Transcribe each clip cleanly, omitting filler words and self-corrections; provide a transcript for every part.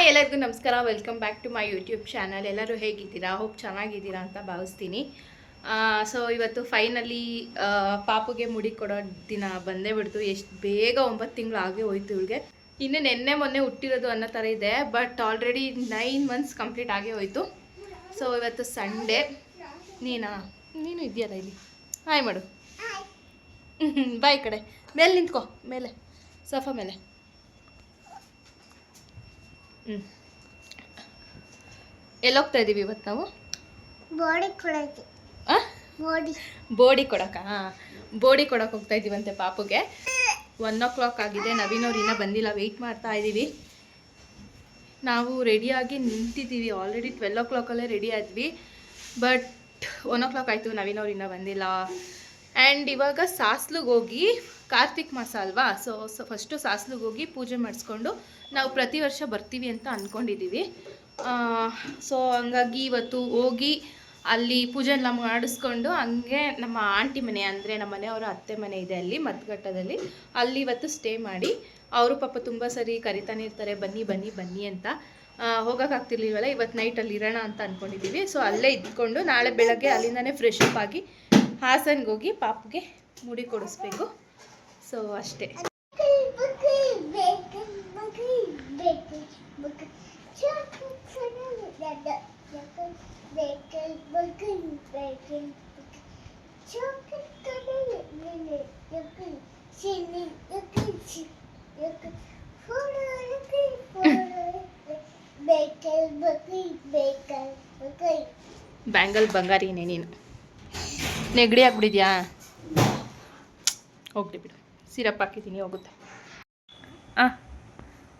ಎಲ್ಲರಿಗೂ ನಮಸ್ಕಾರ. Welcome back to my YouTube channel. ಎಲ್ಲರೂ ಹೇಗಿದ್ದೀರಾ? ಹೋಪ್ ಚೆನ್ನಾಗಿದ್ದೀರಾ ಅಂತ ಭಾವಿಸ್ತೀನಿ. ಸೊ ಇವತ್ತು ಫೈನಲಿ ಪಾಪುಗೆ ಮುಡಿ ಕೊಡೋ ದಿನ ಬಂದೇ ಬಿಡ್ತು. ಎಷ್ಟು ಬೇಗ 9 ತಿಂಗಳು ಆಗೇ ಹೋಯ್ತು ಇವಳಿಗೆ. ಇನ್ನು ನೆನ್ನೆ ಮೊನ್ನೆ ಹುಟ್ಟಿರೋದು ಅನ್ನೋ ಥರ ಇದೆ, ಬಟ್ ಆಲ್ರೆಡಿ 9 ಮಂತ್ಸ್ ಕಂಪ್ಲೀಟ್ ಆಗೇ ಹೋಯ್ತು. ಸೊ ಇವತ್ತು ಸಂಡೇ. ನೀನು ಇದೆಯಲ್ಲ ಇಲ್ಲಿ, ಹಾಯ್ ಮಾಡು. ಬಾಯ್ ಕಡೆ ಮೇಲೆ ನಿಂತ್ಕೋ, ಮೇಲೆ ಸೋಫಾ ಮೇಲೆ. ಎಲ್ಲೋಗ್ತಾ ಇದ್ದೀವಿ ಇವತ್ತು ನಾವು? ಬೋಡಿ ಕೊಡೋಕೆ. ಬೋಡಿ ಕೊಡೋಕೆ ಹೋಗ್ತಾ ಇದ್ದೀವಂತೆ ಪಾಪುಗೆ. 1 o'clock ಆಗಿದೆ. ನವೀನವ್ರು ಇನ್ನೂ ಬಂದಿಲ್ಲ, ವೆಯ್ಟ್ ಮಾಡ್ತಾ ಇದ್ದೀವಿ. ನಾವು ರೆಡಿಯಾಗಿ ನಿಂತಿದ್ದೀವಿ. ಆಲ್ರೆಡಿ 12 o'clockಲ್ಲೇ ರೆಡಿ ಆದ್ವಿ, ಬಟ್ 1 o'clock ಆಯಿತು, ನವೀನವ್ರು ಇನ್ನೂ ಬಂದಿಲ್ಲ. ಆ್ಯಂಡ್ ಇವಾಗ ಸಾಸ್ಲಿಗೆ ಹೋಗಿ, ಕಾರ್ತಿಕ್ ಮಾಸ ಅಲ್ವಾ, ಸೊ ಫಸ್ಟು ಸಾಸ್ಲಿಗೆ ಹೋಗಿ ಪೂಜೆ ಮಾಡಿಸ್ಕೊಂಡು ನಾವು ಪ್ರತಿ ವರ್ಷ ಬರ್ತೀವಿ ಅಂತ ಅಂದ್ಕೊಂಡಿದ್ದೀವಿ. ಸೊ ಹಂಗಾಗಿ ಇವತ್ತು ಹೋಗಿ ಅಲ್ಲಿ ಪೂಜೆ ಎಲ್ಲ ಮಾಡಿಸ್ಕೊಂಡು ಹಂಗೆ ನಮ್ಮ ಆಂಟಿ ಮನೆ, ಅಂದರೆ ನಮ್ಮ ಮನೆಯವರ ಅತ್ತೆ ಮನೆ ಇದೆ ಅಲ್ಲಿ ಮದ್ದಘಟ್ಟದಲ್ಲಿ, ಅಲ್ಲಿ ಇವತ್ತು ಸ್ಟೇ ಮಾಡಿ, ಅವರು ಪಾಪ ತುಂಬ ಸರಿ ಕರಿತಾನೆ ಇರ್ತಾರೆ ಬನ್ನಿ ಬನ್ನಿ ಬನ್ನಿ ಅಂತ. ಹೋಗೋಕ್ಕಾಗ್ತಿರ್ಲಿಲ್ವಲ್ಲ, ಇವತ್ತು ನೈಟಲ್ಲಿ ಇರೋಣ ಅಂತ ಅಂದ್ಕೊಂಡಿದ್ದೀವಿ. ಸೊ ಅಲ್ಲೇ ಇದ್ಕೊಂಡು ನಾಳೆ ಬೆಳಗ್ಗೆ ಅಲ್ಲಿಂದನೇ ಫ್ರೆಶ್ ಅಪ್ ಆಗಿ ಹಾಸನ್ಗೆ ಹೋಗಿ ಪಾಪುಗೆ ಮುಡಿ ಕೊಡಿಸ್ಬೇಕು. ಸೊ ಅಷ್ಟೇ. ಬ್ಯಾಂಗಲ್ ಬಂಗಾರಿನೇ ನೀನು. ನೆಗಡಿ ಆಗ್ಬಿಟ್ಟಿದ್ಯಾ? ಹೋಗ್ಲಿ ಬಿಡು, ಸಿರಪ್ ಹಾಕಿದ್ದೀನಿ, ಹೋಗುತ್ತೆ.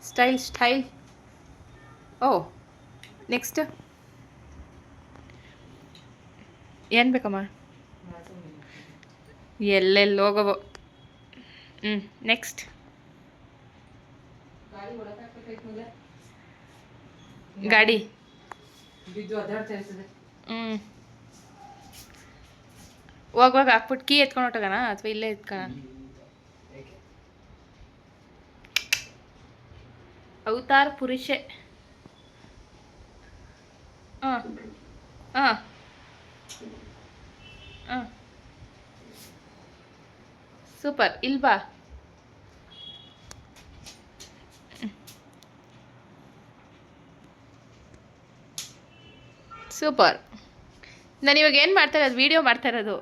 ಸ್ಟೈಲ್. ಓ ನೆಕ್ಸ್ಟ್ ಏನು ಬೇಕಮ್ಮ? ಎಲ್ಲೆಲ್ಲಿ ಹೋಗವು. ನೆಕ್ಸ್ಟ್ ಗಾಡಿ ಹೋಗುವಾಗ ಹಾಕ್ಬಿಟ್ಟು ಕೀ ಎತ್ಕೊಂಡು ಹೊಟ್ಟೋಗೋಣ ಅಥವಾ ಇಲ್ಲೇ ಎತ್ಕೋಣ? ಅವತಾರ ಪುರುಷೆ. ಸೂಪರ್. ಇಲ್ವಾ? ಸೂಪರ್. ನಾನು ಇವಾಗ ಏನು ಮಾಡ್ತಾ ಇರೋದು? ವಿಡಿಯೋ ಮಾಡ್ತಾ ಇರೋದು.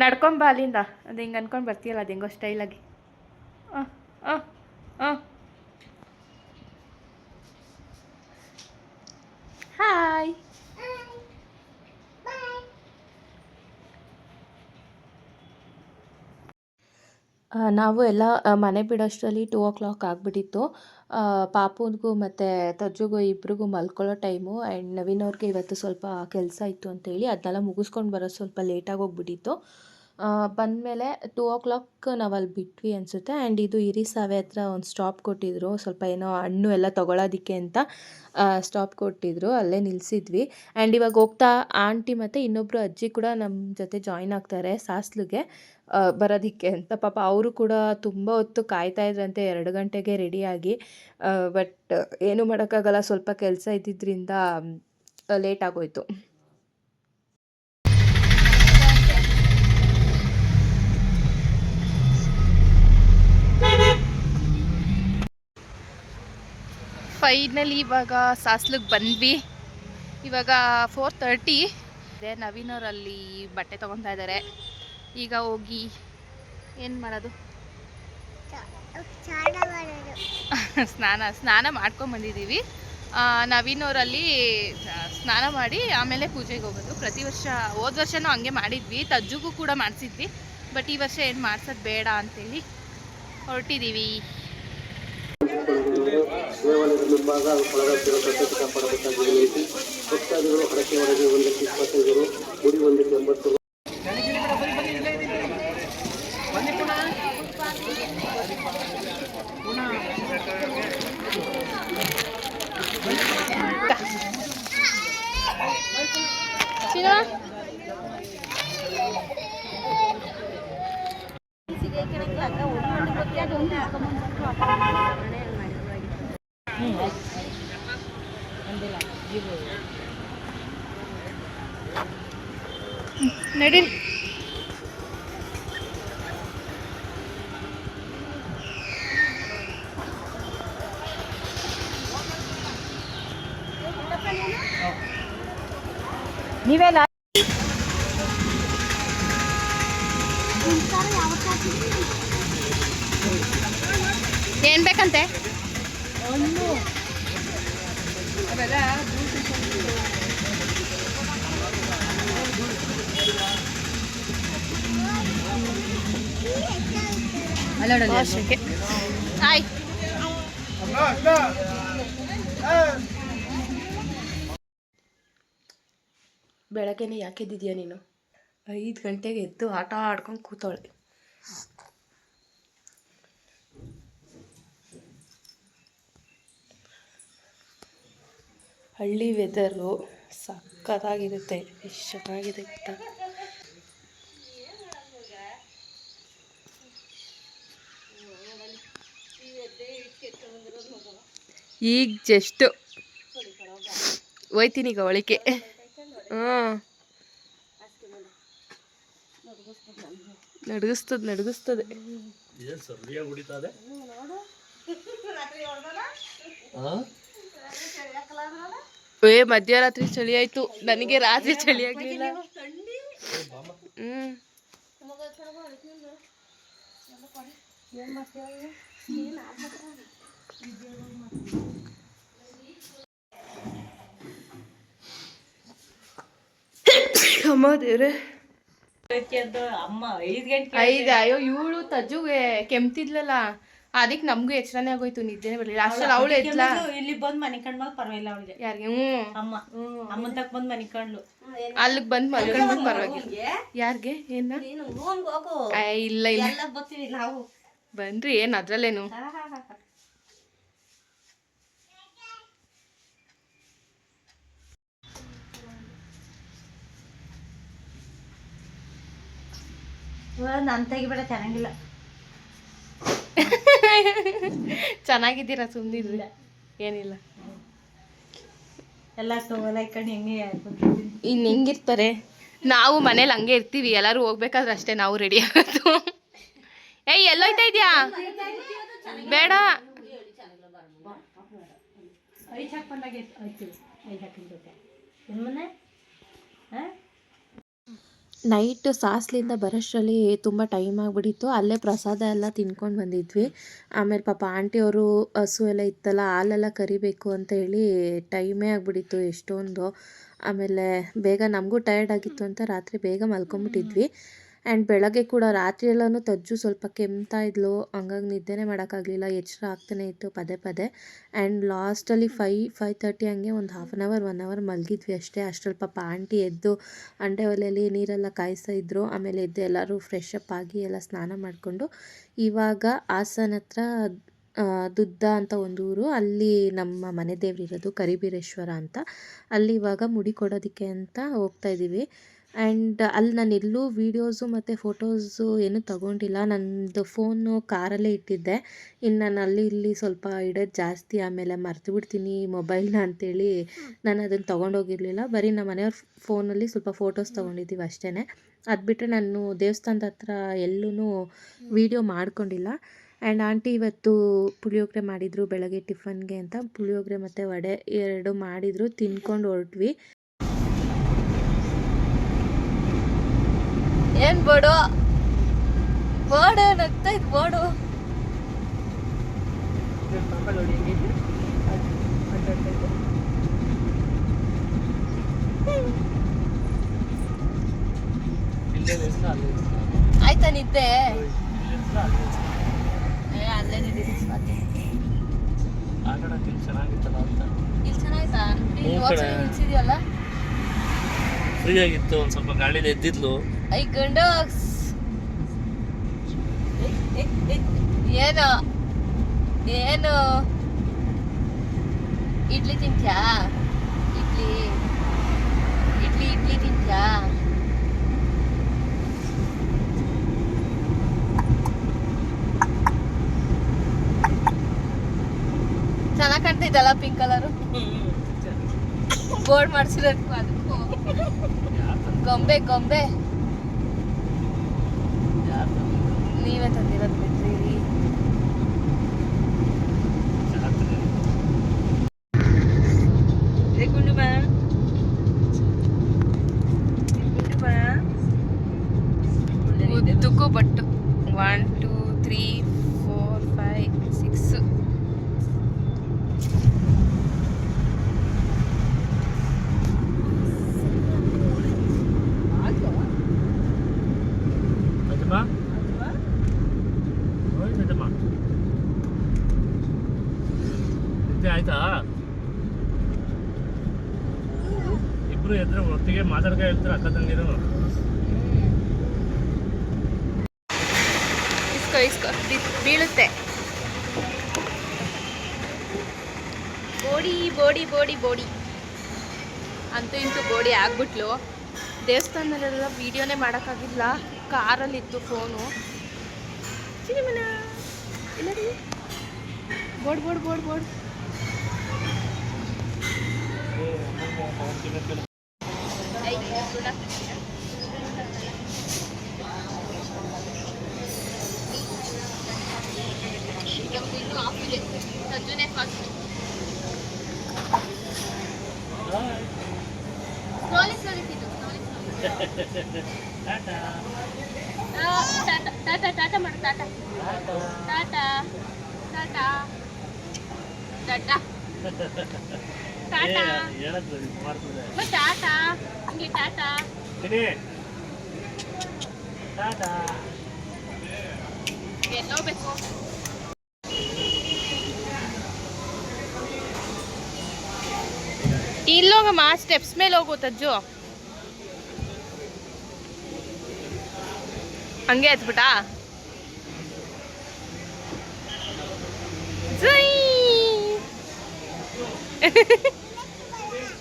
ನಡ್ಕೊಂಬ ಅಲ್ಲಿಂದ, ಅದು ಹಿಂಗೆ ಅನ್ಕೊಂಡು ಬರ್ತೀಯಲ್ಲ, ಅದು ಹೆಂಗೋ ಸ್ಟೈಲಾಗಿ. ಹಾಯ್. ನಾವು ಎಲ್ಲ ಮನೆ ಬಿಡೋಷ್ಟರಲ್ಲಿ 2 o'clock ಆಗಿಬಿಟ್ಟಿತ್ತು. ಪಾಪುನಿಗೂ ಮತ್ತು ತಜ್ಜುಗೂ ಇಬ್ರಿಗೂ ಮಲ್ಕೊಳ್ಳೋ ಟೈಮು. ಆ್ಯಂಡ್ ನವೀನವ್ರಿಗೆ ಇವತ್ತು ಸ್ವಲ್ಪ ಕೆಲಸ ಇತ್ತು ಅಂತೇಳಿ ಅದನ್ನೆಲ್ಲ ಮುಗಿಸ್ಕೊಂಡು ಬರೋದು ಸ್ವಲ್ಪ ಲೇಟಾಗಿ ಹೋಗ್ಬಿಟ್ಟಿತ್ತು. ಬಂದಮೇಲೆ 2 o'clock ನಾವು ಅಲ್ಲಿ ಬಿಟ್ವಿ ಅನಿಸುತ್ತೆ. ಆ್ಯಂಡ್ ಇದು ಹಿರಿಸಾವೆ ಹತ್ರ ಒಂದು ಸ್ಟಾಪ್ ಕೊಟ್ಟಿದ್ರು, ಸ್ವಲ್ಪ ಏನೋ ಹಣ್ಣು ಎಲ್ಲ ತೊಗೊಳೋದಕ್ಕೆ ಅಂತ ಸ್ಟಾಪ್ ಕೊಟ್ಟಿದ್ರು, ಅಲ್ಲೇ ನಿಲ್ಲಿಸಿದ್ವಿ. ಆ್ಯಂಡ್ ಇವಾಗ ಹೋಗ್ತಾ ಆಂಟಿ ಮತ್ತು ಇನ್ನೊಬ್ಬರು ಅಜ್ಜಿ ಕೂಡ ನಮ್ಮ ಜೊತೆ ಜಾಯ್ನ್ ಆಗ್ತಾರೆ ಸಾಸ್ಲಿಗೆ ಬರೋದಕ್ಕೆ ಅಂತ. ಪಾಪ ಅವರು ಕೂಡ ತುಂಬ ಹೊತ್ತು ಕಾಯ್ತಾ ಇದ್ರಂತೆ, 2 ಗಂಟೆಗೆ ರೆಡಿಯಾಗಿ. ಬಟ್ ಏನೂ ಮಾಡೋಕ್ಕಾಗಲ್ಲ, ಸ್ವಲ್ಪ ಕೆಲಸ ಇದ್ದಿದ್ದರಿಂದ ಲೇಟ್ ಆಗೋಯ್ತು. ಫೈನಲಿ ಇವಾಗ ಸಾಸ್ಲಿಗೆ ಬಂದ್ವಿ. ಇವಾಗ 4:30. ನವೀನವರಲ್ಲಿ ಬಟ್ಟೆ ತೊಗೊತಾ ಇದ್ದಾರೆ. ಈಗ ಹೋಗಿ ಏನು ಮಾಡೋದು? ಸ್ನಾನ ಮಾಡ್ಕೊಂಬಂದಿದ್ದೀವಿ. ನವೀನವರಲ್ಲಿ ಸ್ನಾನ ಮಾಡಿ ಆಮೇಲೆ ಪೂಜೆಗೆ ಹೋಗೋದು. ಪ್ರತಿ ವರ್ಷ, ಹೋದ ವರ್ಷನೂ ಹಂಗೆ ಮಾಡಿದ್ವಿ, ತಜ್ಜುಗೂ ಕೂಡ ಮಾಡಿಸಿದ್ವಿ. ಬಟ್ ಈ ವರ್ಷ ಏನು ಮಾಡ್ಸೋದು ಬೇಡ ಅಂತೇಳಿ ಹೊರಟಿದ್ದೀವಿ. ದೇವಾಲಯದ ಮುಂಭಾಗ ಒಳಗಾಗ್ತಿರೋ ಪ್ರತ್ಯೇಕ ಕಾಪಾಡಬೇಕಾಗಿ ಭಕ್ತಾದಿಗಳು ಹರಕೆ ಒಳಗೆ 125 ರು, ಗುಡಿ 180 ರು. ನಡಿ. ನೀವೇನ ಏನ್ ಬೇಕಂತೆ? ಹಾಯ್. ಬೆಳಗ್ಗೆನೆ ಯಾಕೆ ಎದ್ದಿದ್ಯಾ ನೀನು? 5 ಗಂಟೆಗೆ ಎದ್ದು ಆಟ ಆಡ್ಕೊಂಡು ಕೂತವಳೆ. ಹಳ್ಳಿ ವೆದರು ಸಕ್ಕತ್ತಾಗಿರುತ್ತೆ. ಎಷ್ಟು ಚೆನ್ನಾಗಿದೆ ಗೊತ್ತಾ? ಈಗ ಜಸ್ಟ್ ಹೋಯ್ತೀನಿ ಈಗ ಒಳಿಕೆ. ನಡಗಿಸ್ತದೆ. ಮಧ್ಯರಾತ್ರಿ ಚಳಿ ಆಯ್ತು, ನನಗೆ ರಾತ್ರಿ ಚಳಿ ಆಗ್ಲಿಲ್ಲ. ಅಮ್ಮ ದೇವ್ರೆ, ಅಯ್ಯೋ ಇವಳು ತಜ್ಜುಗೆ ಕೆಮ್ತಿದ್ಲಲ್ಲ, ಅದಕ್ಕೆ ನಮಗೂ ಎಚ್ಚರನೇ ಆಗೋಯ್ತು, ನಿದ್ದೆನೆ ಬರಲಿಲ್ಲ. ಅಷ್ಟಲ್ಲಿ ಅವಳು ಎದ್ಲ, ಇಲ್ಲಿ ಬಂದು ಮನೆ ಕಣ್ಮಾಗ ಪರವಾಗಿಲ್ಲ ಅವಳಿಗೆ. ಯಾರಿಗೆ? ಅಮ್ಮನ ತಕ್ಕ ಬಂದು ಮನೆ ಕಂಡ್ಲು, ಅಲ್ಲಿಗೆ ಬಂದು ಮಲ್ಕೊಂಡ್ಬಿಟ್ಟು ಪರವಾಗಿಲ್ಲ. ಯಾರಿಗೆ? ಏನ? ಇಲ್ಲ ಬರ್ತೀವಿ ನಾವು, ಬನ್ರಿ, ಏನು ಅದ್ರಲ್ಲೇನು. ನಾನು ತೆಗಿಬೇಡ, ಚೆನ್ನಾಗಿಲ್ಲ. ಚೆನ್ನಾಗಿದ್ದೀರಾ? ಸುಮ್ಮನಿಲ್ಲ, ಏನಿಲ್ಲ. ಎಲ್ಲ ಲೈಕಂಡು ಹೆಂಗೆ ಇನ್ನು ಹೆಂಗಿರ್ತಾರೆ? ನಾವು ಮನೇಲಿ ಹಂಗೆ ಇರ್ತೀವಿ, ಎಲ್ಲರೂ ಹೋಗ್ಬೇಕಾದ್ರೆ ಅಷ್ಟೇ ನಾವು ರೆಡಿ ಆಗೋದು. ಏಯ್ ಎಲ್ಲೋಯ್ತಾ ಇದೆಯಾ? ಬೇಡ. ನೈಟ್ ಸಾಸ್ಲಿಂದ ಬರೋಷ್ಟರಲ್ಲಿ ತುಂಬ ಟೈಮ್ ಆಗಿಬಿಟ್ಟಿತ್ತು. ಅಲ್ಲೇ ಪ್ರಸಾದ ಎಲ್ಲ ತಿನ್ಕೊಂಡು ಬಂದಿದ್ವಿ. ಆಮೇಲೆ ಪಾಪ ಆಂಟಿಯವರು ಹಸು ಎಲ್ಲ ಇತ್ತಲ್ಲ, ಹಾಲೆಲ್ಲ ಕರಿಬೇಕು ಅಂತ ಹೇಳಿ ಟೈಮೇ ಆಗಿಬಿಟ್ಟಿತ್ತು ಎಷ್ಟೊಂದು. ಆಮೇಲೆ ಬೇಗ ನಮಗೂ ಟಯರ್ಡ್ ಆಗಿತ್ತು ಅಂತ ರಾತ್ರಿ ಬೇಗ ಮಲ್ಕೊಂಬಿಟ್ಟಿದ್ವಿ. ಆ್ಯಂಡ್ ಬೆಳಗ್ಗೆ ಕೂಡ ರಾತ್ರಿ ಎಲ್ಲನೂ ತಜ್ಜು ಸ್ವಲ್ಪ ಕೆಮ್ತಾ ಇದ್ಲು, ಹಂಗಾಗಿ ನಿದ್ದೆನೇ ಮಾಡೋಕ್ಕಾಗಲಿಲ್ಲ, ಎಚ್ಚರ ಆಗ್ತಾನೆ ಇತ್ತು ಪದೇ ಪದೇ. ಆ್ಯಂಡ್ ಲಾಸ್ಟಲ್ಲಿ 5:30 ಹಂಗೆ ಒಂದು 1 ಅವರ್ ಮಲಗಿದ್ವಿ ಅಷ್ಟೇ. ಅಷ್ಟರಲ್ಲಿ ಪಾಪ ಆಂಟಿ ಎದ್ದು ಅಂಡೆ ಒಲೆಯಲ್ಲಿ ನೀರೆಲ್ಲ ಕಾಯಿಸ್ತಾ ಇದ್ರು. ಆಮೇಲೆ ಎದ್ದು ಎಲ್ಲರೂ ಫ್ರೆಶ್ ಅಪ್ ಆಗಿ ಎಲ್ಲ ಸ್ನಾನ ಮಾಡಿಕೊಂಡು ಇವಾಗ ಹಾಸನ ಹತ್ರ ದುದ್ದ ಅಂತ ಒಂದು ಊರು, ಅಲ್ಲಿ ನಮ್ಮ ಮನೆ ದೇವರಿರೋದು ಕರಿಬೀರೇಶ್ವರ ಅಂತ. ಅಲ್ಲಿ ಇವಾಗ ಮುಡಿ ಕೊಡೋದಕ್ಕೆ ಅಂತ ಹೋಗ್ತಾಯಿದ್ದೀವಿ. ಆ್ಯಂಡ್ ಅಲ್ಲಿ ನಾನು ಎಲ್ಲೂ ವೀಡಿಯೋಸು ಮತ್ತು ಫೋಟೋಸು ಏನೂ ತೊಗೊಂಡಿಲ್ಲ. ನನ್ನದು ಫೋನು ಕಾರಲ್ಲೇ ಇಟ್ಟಿದ್ದೆ. ಇನ್ನು ನಾನು ಅಲ್ಲಿ ಇಲ್ಲಿ ಸ್ವಲ್ಪ ಇಡೋದು ಜಾಸ್ತಿ, ಆಮೇಲೆ ಮರ್ತು ಬಿಡ್ತೀನಿ ಮೊಬೈಲ್ನ ಅಂಥೇಳಿ ನಾನು ಅದನ್ನು ತೊಗೊಂಡೋಗಿರಲಿಲ್ಲ. ಬರೀ ನಮ್ಮ ಮನೆಯವ್ರ ಫೋನಲ್ಲಿ ಸ್ವಲ್ಪ ಫೋಟೋಸ್ ತೊಗೊಂಡಿದ್ದೀವಿ ಅಷ್ಟೇ. ಅದು ಬಿಟ್ಟರೆ ನಾನು ದೇವಸ್ಥಾನದ ಹತ್ರ ಎಲ್ಲೂ ವೀಡಿಯೋ ಮಾಡ್ಕೊಂಡಿಲ್ಲ. ಆ್ಯಂಡ್ ಆಂಟಿ ಇವತ್ತು ಪುಳಿಯೋಗರೆ ಮಾಡಿದರು ಬೆಳಗ್ಗೆ ಟಿಫನ್ಗೆ ಅಂತ. ಪುಳಿಯೋಗರೆ ಮತ್ತು ವಡೆ 2 ಮಾಡಿದರು, ತಿನ್ಕೊಂಡು ಹೊರಟ್ವಿ. ಏನು ಬೋಡು ನಗ್ತಾ ಇತ್ತು ಬೋಡು. ಆಯ್ತಾ ನಿದ್ದೆ? ಅಲ್ಲೇ ನಿದ್ದೆ ಇಲ್ಲಿ ಚೆನ್ನಾಗಿತ್ತಾ? ನಿಲ್ಸಿದ್ಯಲ್ಲ, ಫ್ರೀ ಆಗಿತ್ತು, ಒಂದು ಸ್ವಲ್ಪ ಗಾಳಿಲಿ ಎದ್ದಿದ್ಲು. ಐ ಗಂಡೋಕ್ಸ್. ಏನು ಇಡ್ಲಿ ತಿಂತ್ಯಾ? ಇಡ್ಲಿ ತಿಂತ್ಯಾ? ಚೆನ್ನಾಗಿ ಕಾಣ್ತೈತಲ್ಲ ಪಿಂಕ್ ಕಲರು ಬೋರ್ಡ್ ಮಾಡಿಸಿರೋದಕ್ಕೂ ಅದಕ್ಕೂ ಗೊಂಬೆ ಗೊಂಬೆ ನೀವೇ ತಂದಿರೋದು ಬಿಡ್ರಿ ಗುಂಡು ಬಾ ಗುಂಡು ಬಾ ಉದ್ದಕ್ಕೂ ಬಟ್ಟು 1 2 3 4 5 6 ಆಯ್ತಾ ಇಬ್ರು ಎದ್ರೆ ಒಟ್ಟಿಗೆ ಮಾತಾಡ್ಕ ಹೇಳ್ತಾರೆ ಅಕ್ಕ ತಂಗಿರು ಇಸ್ಕೋ ಇಸ್ಕೋ ಬೀಳುತ್ತೆ ಬೋಡಿ ಬೋಡಿ ಬೋಡಿ ಬೋಡಿ ಅಂತೂ ಇಂತೂ ಬೋಡಿ ಆಗ್ಬಿಟ್ಲು ದೇವಸ್ಥಾನದಲ್ಲೆಲ್ಲ ವೀಡಿಯೋನೇ ಮಾಡೋಕ್ಕಾಗಿಲ್ಲ ಕಾರಲ್ಲಿತ್ತು ಫೋನು ಚಿನಿಮನ ಎಲ್ಲರಿ ಬೋರ್ಡ್ ಬೋರ್ಡ್ ಬೋರ್ಡ್ ಬೋರ್ಡ್ ಸಜ್ಜನೆ first slowly slowly tata tata ಮಾಡು ಟಾಟಾ ಟಾಟಾ ಟಾಟಾ ಟಾಟಾ ಟಾಟಾ ಟಾಟಾ ಹಂಗೆ ಟಾಟಾ ಟಾಟಾ ಎಲ್ಲೋ ಬೇಕು ಇಲ್ಲೋಗಮ್ಮ ಸ್ಟೆಪ್ಸ್ ಮೇಲೆ ಹೋಗು ತಜ್ಜು ಹಂಗೆ ಹತ್ಬಿಟ್ಟಾ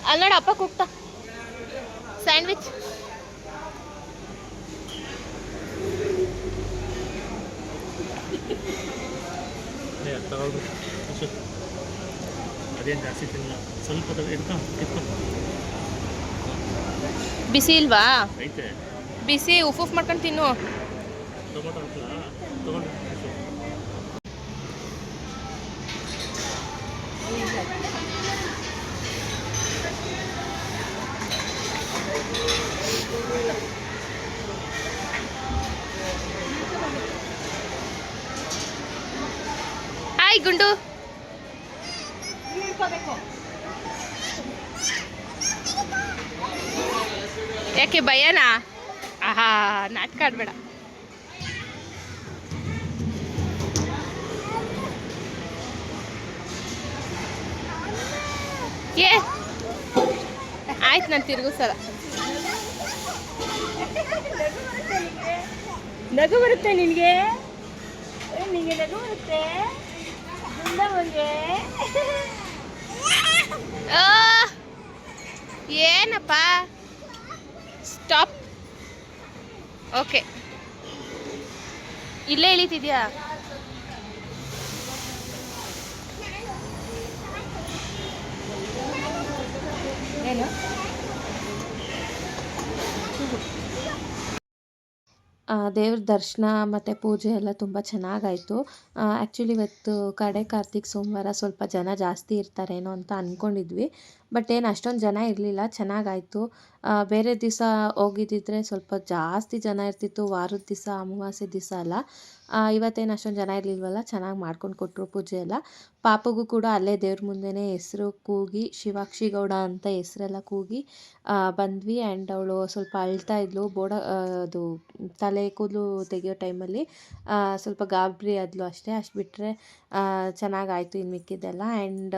ಅಲ್ಲಿ ನೋಡಿ ಅಪ್ಪ ಕೂಗ್ತಾ ಸ್ಯಾಂಡ್ವಿಚ್ ಅದೇನು ಜಾಸ್ತಿ ತಿನ್ನಲ್ಲ ಸ್ವಲ್ಪ ಇಟ್ಕೊ ಬಿಸಿ ಇಲ್ವಾ ಐತೆ ಬಿಸಿ ಉಫ್ ಮಾಡ್ಕೊಂಡು ತಿನ್ನು ಟೊಮೊಟೊ ಹಾಕ್ಲಾ ತಗೊಂಡು ಹಾಯ್ ಗುಂಡು ಯಾಕೆ ಭಯನಾ ಆಹಾ ನಾಟಕ ಆಡ್ಬೇಡ ಏ ಆಯ್ತು ನಾನು ತಿರುಗಿಸಲ್ಲ ನಗು ಬರುತ್ತೆ ನಿನಗೆ ನಿನಗೆ ನಗು ಬರುತ್ತೆ ಏನಪ್ಪ ಸ್ಟಾಪ್ ಓಕೆ ಇಲ್ಲೇ ಇಳಿತಿದ್ಯಾ ಏನು ದೇವ್ರ ದರ್ಶನ ಮತ್ತು ಪೂಜೆ ಎಲ್ಲ ತುಂಬ ಚೆನ್ನಾಗಾಯಿತು ಆ್ಯಕ್ಚುಲಿ ಇವತ್ತು ಕಡೆ ಕಾರ್ತಿಕ್ ಸೋಮವಾರ ಸ್ವಲ್ಪ ಜನ ಜಾಸ್ತಿ ಇರ್ತಾರೇನೋ ಅಂತ ಅಂದ್ಕೊಂಡಿದ್ವಿ ಬಟ್ ಏನು ಅಷ್ಟೊಂದು ಜನ ಇರಲಿಲ್ಲ ಚೆನ್ನಾಗಾಯಿತು ಬೇರೆ ದಿವಸ ಹೋಗಿದ್ದಿದ್ರೆ ಸ್ವಲ್ಪ ಜಾಸ್ತಿ ಜನ ಇರ್ತಿತ್ತು ವಾರದ ದಿವಸ ಅಮಾವಾಸ್ಯೆ ದಿವಸ ಅಲ್ಲ ಇವತ್ತೇನು ಅಷ್ಟೊಂದು ಜನ ಇರಲಿಲ್ವಲ್ಲ ಚೆನ್ನಾಗಿ ಮಾಡ್ಕೊಂಡು ಕೊಟ್ಟರು ಪೂಜೆ ಎಲ್ಲ ಪಾಪಗೂ ಕೂಡ ಅಲ್ಲೇ ದೇವ್ರ ಮುಂದೆನೇ ಹೆಸರು ಕೂಗಿ ಶಿವಾಕ್ಷಿ ಗೌಡ ಅಂತ ಹೆಸರೆಲ್ಲ ಕೂಗಿ ಬಂದ್ವಿ ಆ್ಯಂಡ್ ಅವಳು ಸ್ವಲ್ಪ ಅಳ್ತಾ ಇದ್ಲು ಅದು ತಲೆ ಕೂದಲು ತೆಗಿಯೋ ಟೈಮಲ್ಲಿ ಸ್ವಲ್ಪ ಗಾಬರಿ ಆದ್ಲು ಅಷ್ಟೇ ಅಷ್ಟು ಬಿಟ್ಟರೆ ಚೆನ್ನಾಗಾಯಿತು ಇನ್ನು ಮಿಕ್ಕಿದ್ದೆಲ್ಲ ಆ್ಯಂಡ್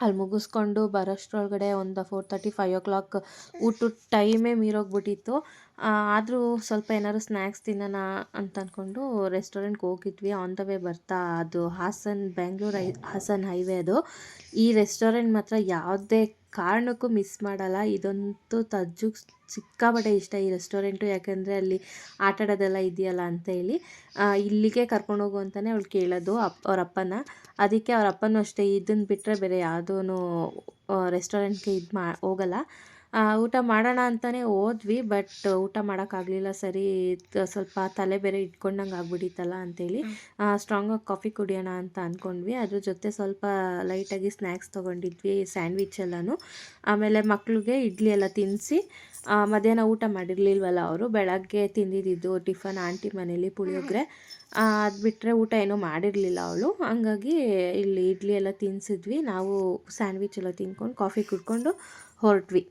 ಅಲ್ಲಿ ಮುಗಿಸ್ಕೊಂಡು ಬರೋಷ್ಟರೊಳಗಡೆ ಒಂದು 4:30 5 o'clock ಊಟದ ಟೈಮೇ ಮೀರೋಗ್ಬಿಟ್ಟಿತ್ತು ಆದರೂ ಸ್ವಲ್ಪ ಏನಾದ್ರು ಸ್ನ್ಯಾಕ್ಸ್ ತಿನ್ನೋಣ ಅಂತ ಅಂದ್ಕೊಂಡು ರೆಸ್ಟೋರೆಂಟ್ಗೆ ಹೋಗಿದ್ವಿ. ಆನ್ ದ ವೇ ಬರ್ತಾ ಅದು ಹಾಸನ್ ಹೈವೇ ಅದು. ಈ ರೆಸ್ಟೋರೆಂಟ್ ಮಾತ್ರ ಯಾವುದೇ ಕಾರಣಕ್ಕೂ ಮಿಸ್ ಮಾಡಲ್ಲ. ಇದಂತೂ ತಜ್ಜುಗೆ ಸಿಕ್ಕಾಪಟ್ಟೆ ಇಷ್ಟ ಈ ರೆಸ್ಟೋರೆಂಟು. ಯಾಕೆಂದರೆ ಅಲ್ಲಿ ಆಟ ಆಡೋದೆಲ್ಲ ಇದೆಯಲ್ಲ ಅಂತೇಳಿ ಇಲ್ಲಿಗೆ ಕರ್ಕೊಂಡೋಗು ಅಂತಲೇ ಅವಳು ಕೇಳೋದು ಅವ್ರ ಅಪ್ಪನ. ಅದಕ್ಕೆ ಅವ್ರ ಅಪ್ಪನೂ ಅಷ್ಟೇ ಇದನ್ನು ಬಿಟ್ಟರೆ ಬೇರೆ ಯಾವುದೂ ರೆಸ್ಟೋರೆಂಟ್ಗೆ ಹೋಗಲ್ಲ. ಊಟ ಮಾಡೋಣ ಅಂತಲೇ ಹೋದ್ವಿ, ಬಟ್ ಊಟ ಮಾಡೋಕ್ಕಾಗಲಿಲ್ಲ. ಸರಿ ಸ್ವಲ್ಪ ತಲೆ ಬೇರೆ ಇಟ್ಕೊಂಡಂಗೆ ಆಗ್ಬಿಟ್ಟಿತ್ತಲ್ಲ ಅಂತೇಳಿ ಸ್ಟ್ರಾಂಗಾಗಿ ಕಾಫಿ ಕುಡಿಯೋಣ ಅಂತ ಅಂದ್ಕೊಂಡ್ವಿ. ಅದ್ರ ಜೊತೆ ಸ್ವಲ್ಪ ಲೈಟಾಗಿ ಸ್ನ್ಯಾಕ್ಸ್ ತೊಗೊಂಡಿದ್ವಿ, ಸ್ಯಾಂಡ್ವಿಚ್ ಎಲ್ಲನೂ. ಆಮೇಲೆ ಮಕ್ಳಿಗೆ ಇಡ್ಲಿ ಎಲ್ಲ ತಿನ್ನಿಸಿ ಮಧ್ಯಾಹ್ನ ಊಟ ಮಾಡಿರಲಿಲ್ವಲ್ಲ ಅವರು, ಬೆಳಗ್ಗೆ ತಿಂದಿದ್ದು ಟಿಫನ್ ಆಂಟಿ ಮನೇಲಿ ಪುಳಿಯೋಗರೆ. ಅದು ಬಿಟ್ಟರೆ ಊಟ ಏನೂ ಮಾಡಿರಲಿಲ್ಲ ಅವಳು. ಹಂಗಾಗಿ ಇಲ್ಲಿ ಇಡ್ಲಿ ಎಲ್ಲ ತಿನ್ನಿಸಿದ್ವಿ. ನಾವು ಸ್ಯಾಂಡ್ವಿಚ್ ಎಲ್ಲ ತಿನ್ಕೊಂಡು ಕಾಫಿ ಕುಡ್ಕೊಂಡು ಹೊರಟ್ವಿ.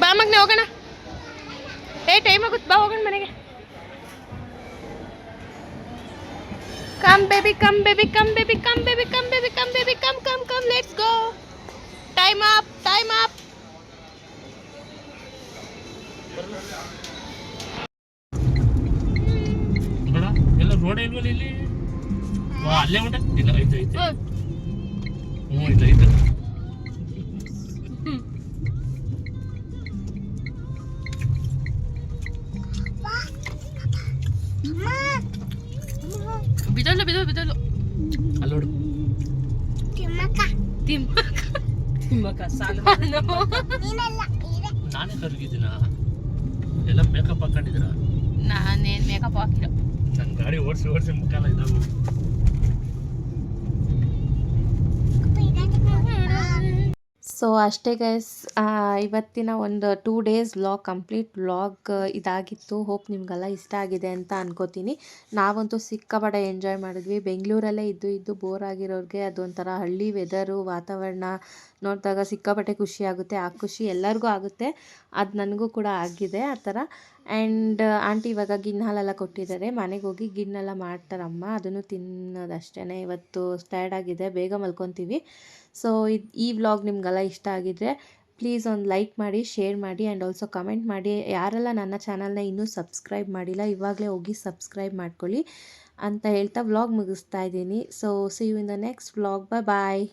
ಬಾ ಮಗನೇ ಹೋಗೋಣ. ಟೈಮ್ ಆಗುತ್ತೆ, ಬಾ ಹೋಗೋಣ ಮನೆಗೆ. Come baby, come baby, come baby, come baby, come baby, come baby, come come come, let's go. Time up, time up. ಎಲ್ಲ ರೋಡ್ ಇಲ್ವಲ್ಲ ಇಲ್ಲಿ. ಅಲ್ಲೇ ಉಂಟ ಇಲ್ಲ, ಐತೆ ಐತೆ. ಹ್ಞೂ ಇಲ್ಲ ಐತೆ. ಬಿದಲು ಅಲ್ಲೋಡು ತಿಮ್ಮಕ್ಕ ಸಾಲು ನಾನೇ ಕರಗಿದ್ದೀನ. ಎಲ್ಲ ಮೇಕಪ್ ಹಾಕೊಂಡಿದ್ದೀರ. ನಾನೇನು ಮೇಕಪ್ ಹಾಕಿಲ್ಲ. ನನ್ನ ಗಾಡಿ ಓಡಿಸಿ ಮುಖಾಲ ಇದಾಗು. ಸೊ ಅಷ್ಟೇ ಗೈಸ್, ಇವತ್ತಿನ ಒಂದು 2 ಡೇಸ್ ಕಂಪ್ಲೀಟ್ ವ್ಲಾಗ್ ಇದಾಗಿತ್ತು. ಹೋಪ್ ನಿಮಗೆಲ್ಲ ಇಷ್ಟ ಆಗಿದೆ ಅಂತ ಅನ್ಕೋತೀನಿ. ನಾವಂತೂ ಸಿಕ್ಕಾಪಟ್ಟೆ ಎಂಜಾಯ್ ಮಾಡಿದ್ವಿ. ಬೆಂಗಳೂರಲ್ಲೇ ಇದ್ದು ಬೋರ್ ಆಗಿರೋರಿಗೆ ಅದೊಂಥರ ಹಳ್ಳಿ ವೆದರು, ವಾತಾವರಣ ನೋಡಿದಾಗ ಸಿಕ್ಕಾಪಟ್ಟೆ ಖುಷಿ ಆಗುತ್ತೆ. ಆ ಖುಷಿ ಎಲ್ಲರಿಗೂ ಆಗುತ್ತೆ, ಅದು ನನಗೂ ಕೂಡ ಆಗಿದೆ ಆ ಥರ. ಆ್ಯಂಡ್ ಆಂಟಿ ಇವಾಗ ಗಿಣ್ಣು ಹಾಲೆಲ್ಲ ಕೊಟ್ಟಿದ್ದಾರೆ. ಮನೆಗೆ ಹೋಗಿ ಗಿಣ್ಣೆಲ್ಲ ಮಾಡ್ತಾರಮ್ಮ, ಅದನ್ನು ತಿನ್ನೋದಷ್ಟೇ. ಇವತ್ತು ಟಯರ್ಡ್ ಆಗಿದೆ, ಬೇಗ ಮಲ್ಕೊತೀವಿ. ಸೊ ಈ ವ್ಲಾಗ್ ನಿಮಗೆಲ್ಲ ಇಷ್ಟ ಆಗಿದ್ರೆ ಪ್ಲೀಸ್ ಒಂದು ಲೈಕ್ ಮಾಡಿ, ಶೇರ್ ಮಾಡಿ ಆ್ಯಂಡ್ ಆಲ್ಸೋ ಕಮೆಂಟ್ ಮಾಡಿ. ಯಾರೆಲ್ಲ ನನ್ನ ಚಾನಲ್ನ ಇನ್ನೂ ಸಬ್ಸ್ಕ್ರೈಬ್ ಮಾಡಿಲ್ಲ, ಇವಾಗಲೇ ಹೋಗಿ ಸಬ್ಸ್ಕ್ರೈಬ್ ಮಾಡ್ಕೊಳ್ಳಿ ಅಂತ ಹೇಳ್ತಾ ವ್ಲಾಗ್ ಮುಗಿಸ್ತಾ ಇದ್ದೀನಿ. So see you in the next vlog. Bye.